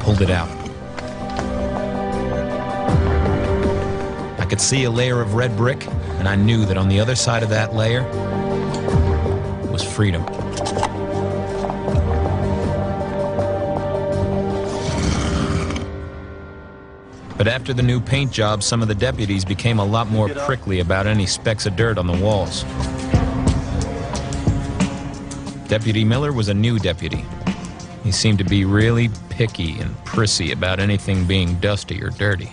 pulled it out. I could see a layer of red brick, and I knew that on the other side of that layer was freedom. But after the new paint job, some of the deputies became a lot more prickly about any specks of dirt on the walls. Deputy Miller was a new deputy. He seemed to be really picky and prissy about anything being dusty or dirty.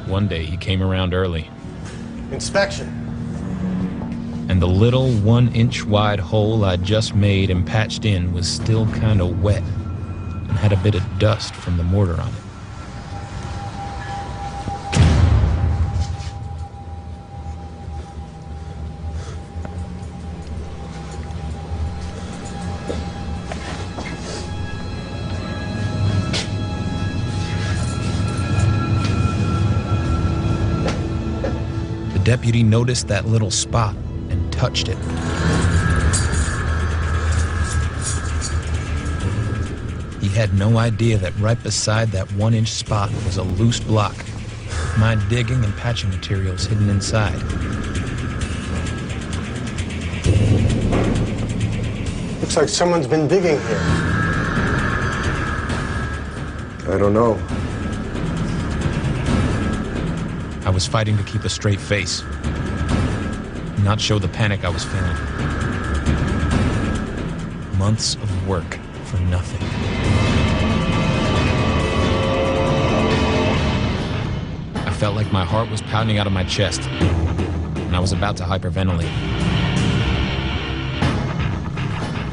One day he came around early. Inspection. And the little 1-inch wide hole I'd just made and patched in was still kind of wet and had a bit of dust from the mortar on it. The deputy noticed that little spot and touched it. He had no idea that right beside that 1-inch spot was a loose block, with my digging and patching materials hidden inside. Looks like someone's been digging here. I don't know. I was fighting to keep a straight face, not show the panic I was feeling. Months of work for nothing. I felt like my heart was pounding out of my chest, and I was about to hyperventilate.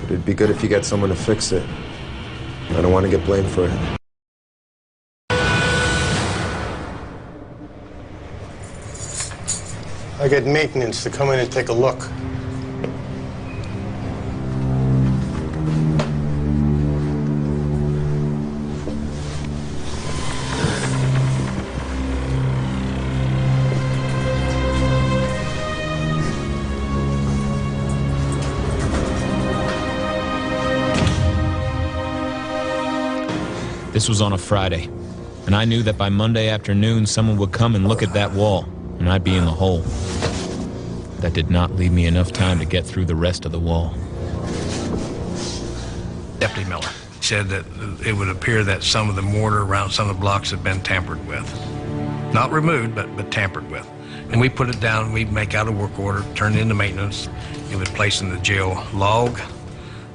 It'd be good if you get someone to fix it. I don't want to get blamed for it. I get maintenance to come in and take a look. This was on a Friday, and I knew that by Monday afternoon someone would come and look at that wall, and I'd be in the hole. That did not leave me enough time to get through the rest of the wall. Deputy Miller said that it would appear that some of the mortar around some of the blocks had been tampered with. Not removed, but tampered with. And we put it down, we'd make out a work order, turn it into maintenance. It would place in the jail log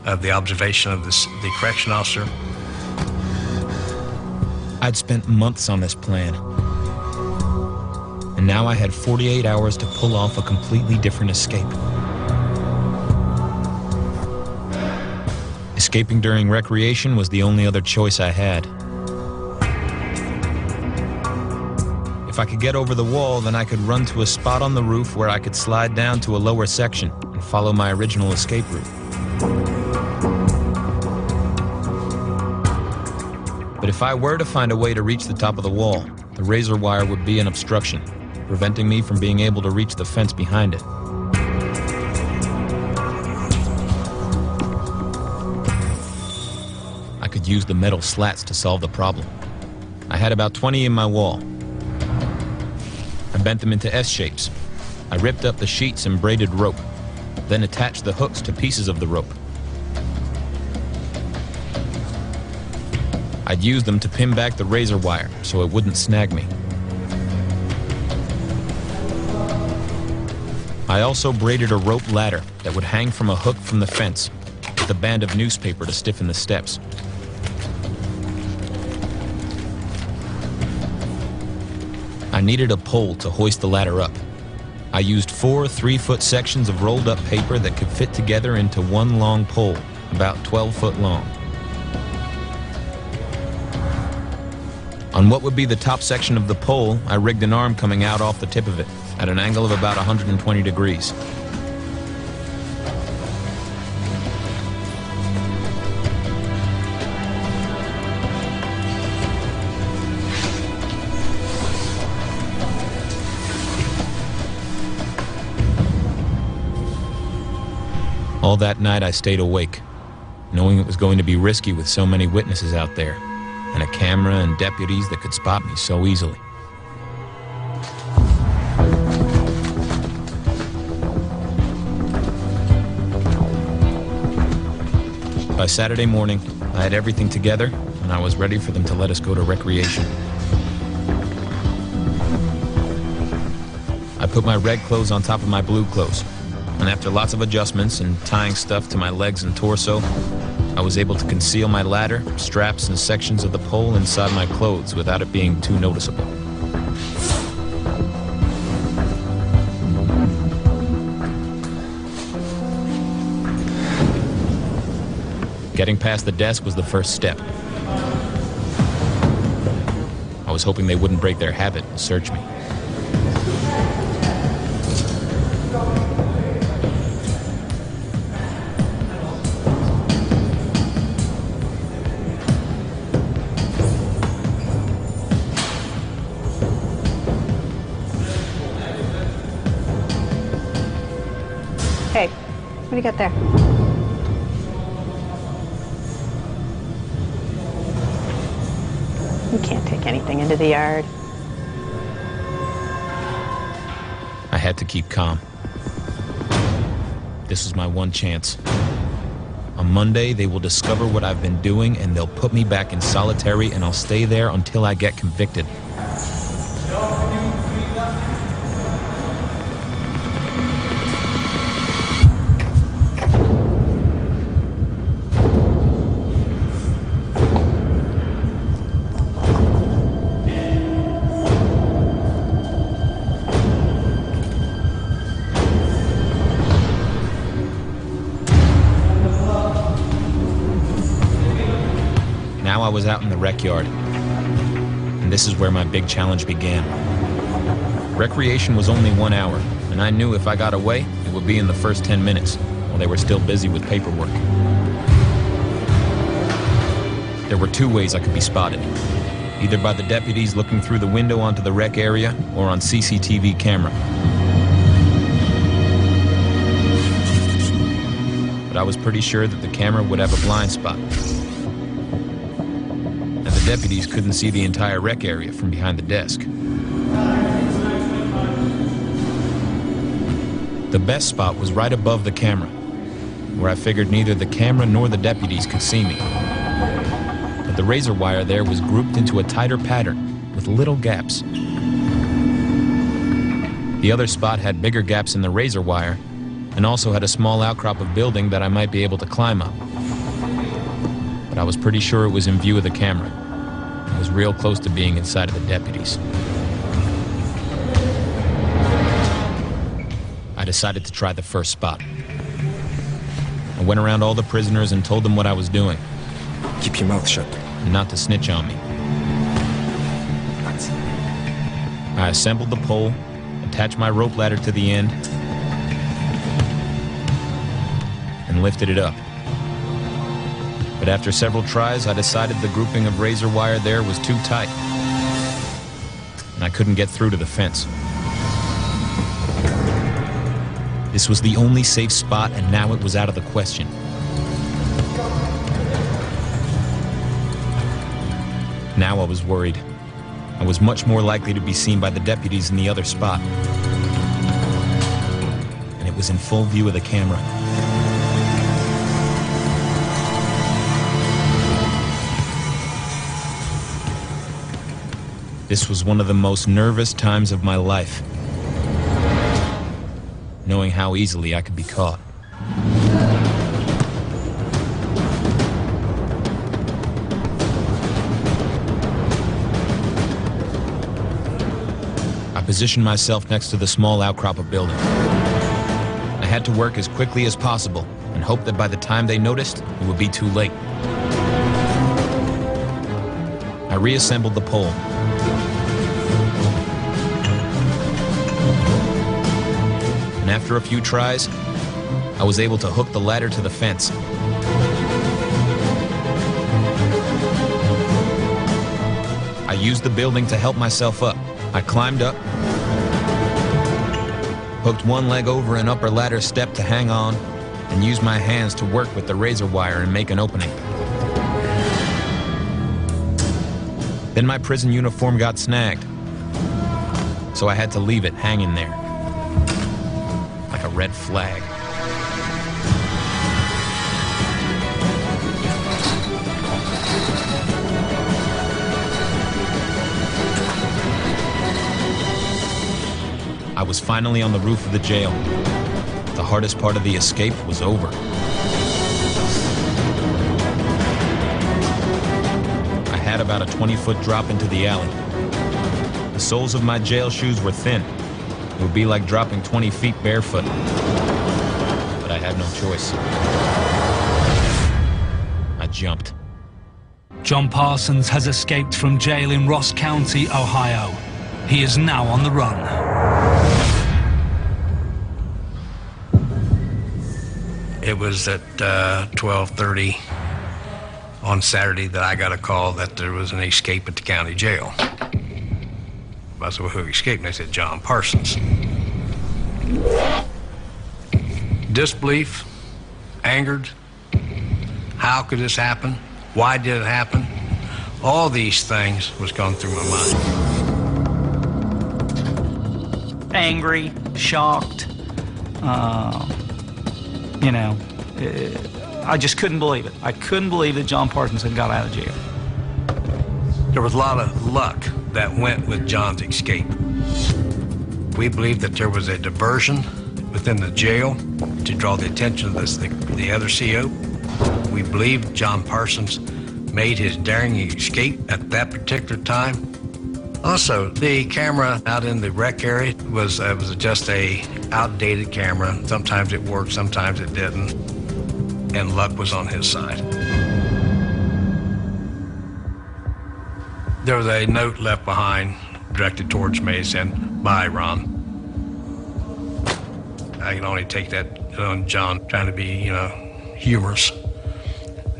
of the observation of the correction officer. I'd spent months on this plan, and now I had 48 hours to pull off a completely different escape. Escaping during recreation was the only other choice I had. If I could get over the wall, then I could run to a spot on the roof where I could slide down to a lower section and follow my original escape route. But if I were to find a way to reach the top of the wall, the razor wire would be an obstruction, preventing me from being able to reach the fence behind it. I could use the metal slats to solve the problem. I had about 20 in my wall. I bent them into S shapes. I ripped up the sheets and braided rope, then attached the hooks to pieces of the rope. I'd use them to pin back the razor wire so it wouldn't snag me. I also braided a rope ladder that would hang from a hook from the fence with a band of newspaper to stiffen the steps. I needed a pole to hoist the ladder up. I used 4 3-foot sections of rolled up paper that could fit together into one long pole, about 12 foot long. On what would be the top section of the pole, I rigged an arm coming out off the tip of it at an angle of about 120 degrees. All that night I stayed awake, knowing it was going to be risky with so many witnesses out there, and a camera and deputies that could spot me so easily. By Saturday morning, I had everything together, and I was ready for them to let us go to recreation. I put my red clothes on top of my blue clothes, and after lots of adjustments and tying stuff to my legs and torso, I was able to conceal my ladder, straps, and sections of the pole inside my clothes without it being too noticeable. Getting past the desk was the first step. I was hoping they wouldn't break their habit and search me. Hey, what do you got there? You can't take anything into the yard. I had to keep calm. This was my one chance. On Monday, they will discover what I've been doing, and they'll put me back in solitary, and I'll stay there until I get convicted. Now I was out in the rec yard, and this is where my big challenge began. Recreation was only 1 hour, and I knew if I got away, it would be in the first 10 minutes, while they were still busy with paperwork. There were two ways I could be spotted, either by the deputies looking through the window onto the rec area or on CCTV camera. But I was pretty sure that the camera would have a blind spot. The deputies couldn't see the entire rec area from behind the desk. The best spot was right above the camera, where I figured neither the camera nor the deputies could see me. But the razor wire there was grouped into a tighter pattern with little gaps. The other spot had bigger gaps in the razor wire and also had a small outcrop of building that I might be able to climb up. But I was pretty sure it was in view of the camera. I was real close to being inside of the deputies. I decided to try the first spot. I went around all the prisoners and told them what I was doing. Keep your mouth shut. And not to snitch on me. I assembled the pole, attached my rope ladder to the end, and lifted it up. But after several tries, I decided the grouping of razor wire there was too tight, and I couldn't get through to the fence. This was the only safe spot, and now it was out of the question. Now I was worried. I was much more likely to be seen by the deputies in the other spot. And it was in full view of the camera. This was one of the most nervous times of my life, knowing how easily I could be caught. I positioned myself next to the small outcrop of building. I had to work as quickly as possible and hope that by the time they noticed, it would be too late. I reassembled the pole. And after a few tries, I was able to hook the ladder to the fence. I used the building to help myself up. I climbed up, hooked one leg over an upper ladder step to hang on, and used my hands to work with the razor wire and make an opening. Then my prison uniform got snagged, so I had to leave it hanging there, like a red flag. I was finally on the roof of the jail. The hardest part of the escape was over. I had about a 20-foot drop into the alley. The soles of my jail shoes were thin. It would be like dropping 20 feet barefoot. But I had no choice. I jumped. John Parsons has escaped from jail in Ross County, Ohio. He is now on the run. It was at 12:30 on Saturday that I got a call that there was an escape at the county jail. I said, well, who escaped? And they said, John Parsons. Disbelief, angered. How could this happen? Why did it happen? All these things was going through my mind. Angry, shocked, you know, I just couldn't believe it. I couldn't believe that John Parsons had got out of jail. There was a lot of luck that went with John's escape. We believe that there was a diversion within the jail to draw the attention of the other CO. We believe John Parsons made his daring escape at that particular time. Also, the camera out in the rec area was just a outdated camera. Sometimes it worked, sometimes it didn't, and luck was on his side. There was a note left behind directed towards me saying, "Bye, Ron." I can only take that on John trying to be, you know, humorous.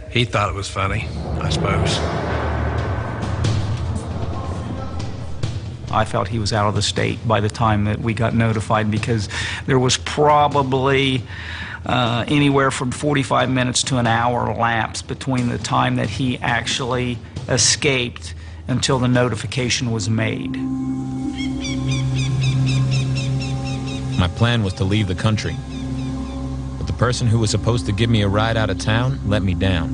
He thought it was funny, I suppose. I felt he was out of the state by the time that we got notified, because there was probably anywhere from 45 minutes to an hour lapse between the time that he actually escaped until the notification was made. My plan was to leave the country, but the person who was supposed to give me a ride out of town let me down.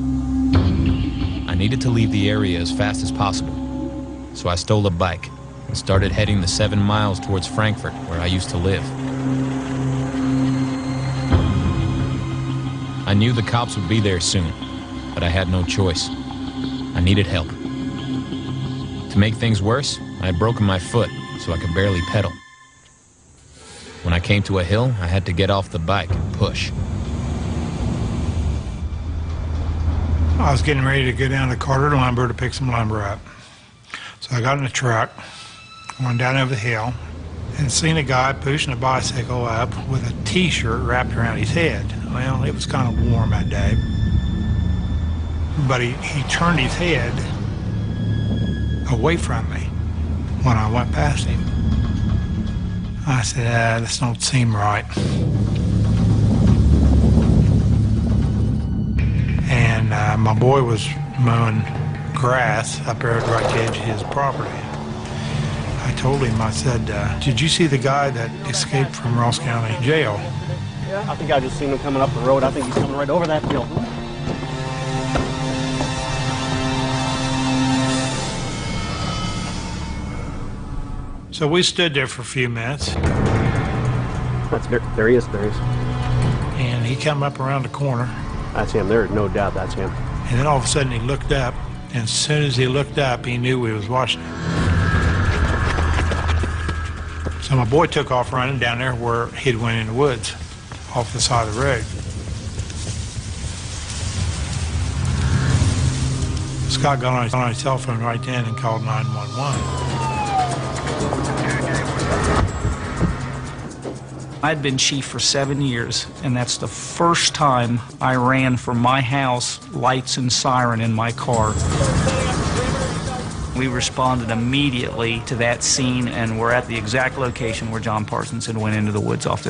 I needed to leave the area as fast as possible, so I stole a bike and started heading the 7 miles towards Frankfurt, where I used to live. I knew the cops would be there soon, but I had no choice. I needed help. To make things worse, I had broken my foot, so I could barely pedal. When I came to a hill, I had to get off the bike and push. I was getting ready to go down to Carter Lumber to pick some lumber up. So I got in the truck, went down over the hill, and seen a guy pushing a bicycle up with a t-shirt wrapped around his head. Well, it was kind of warm that day. But he turned his head away from me when I went past him. I said, this don't seem right. And my boy was mowing grass up there at the right edge of his property. I told him, I said, did you see the guy that escaped from Ross County Jail? Yeah, I think I just seen him coming up the road. I think he's coming right over that hill. So we stood there for a few minutes. There he is, there he is. And he come up around the corner. That's him, there's no doubt that's him. And then all of a sudden he looked up, and as soon as he looked up, he knew we was watching him. So my boy took off running down there where he'd went in the woods, off the side of the road. Scott got on his cell phone right then and called 911. I'd been chief for 7 years, and that's the first time I ran from my house, lights and siren in my car. We responded immediately to that scene, and we're at the exact location where John Parsons had went into the woods off the